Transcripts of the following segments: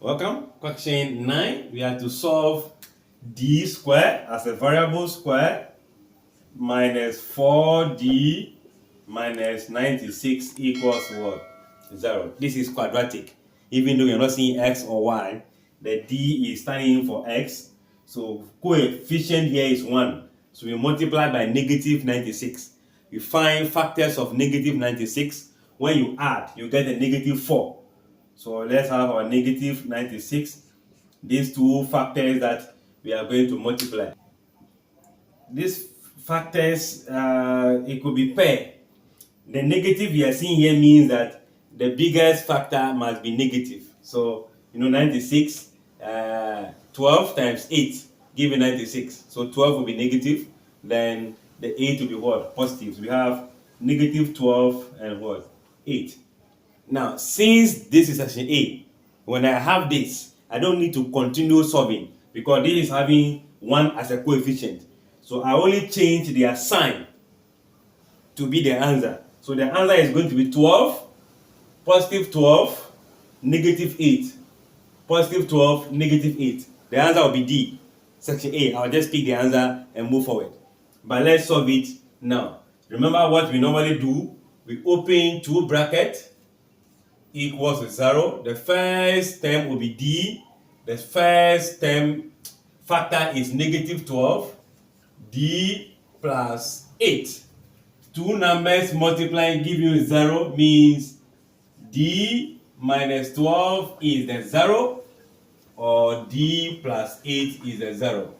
Welcome. Question 9. We have to solve d squared as a variable square minus 4d minus 96 equals what? 0. This is quadratic. Even though we are not seeing x or y, the d is standing in for x. So coefficient here is 1. So we multiply by negative 96. We find factors of negative 96. When you add, you get a negative 4. So let's have our negative 96. These two factors that we are going to multiply. These factors, it could be pair. The negative we are seeing here means that the biggest factor must be negative. So, 96, 12 times 8 give you 96. So 12 will be negative. Then the 8 will be what? Positive. So we have negative 12 and what? 8. Now, since this is section A, when I have this, I don't need to continue solving because this is having 1 as a coefficient. So I only change their sign to be the answer. So the answer is going to be 12, positive 12, negative 8. Positive 12, negative 8. The answer will be D, section A. I'll just pick the answer and move forward. But let's solve it now. Remember what we normally do? We open two brackets equals to 0. The first term will be D. The first term factor is negative 12. D plus 8. Two numbers multiplying give you 0 means D minus 12 is the 0 or D plus 8 is the 0.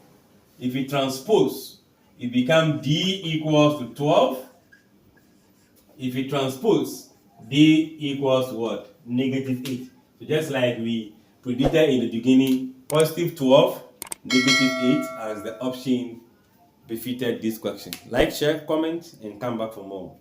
If we transpose, it becomes D equals to 12. If we transpose, D equals to what? Negative 8. So just like we predicted in the beginning, positive 12, negative 8 as the option befitted this question. Like, share, comment, and come back for more.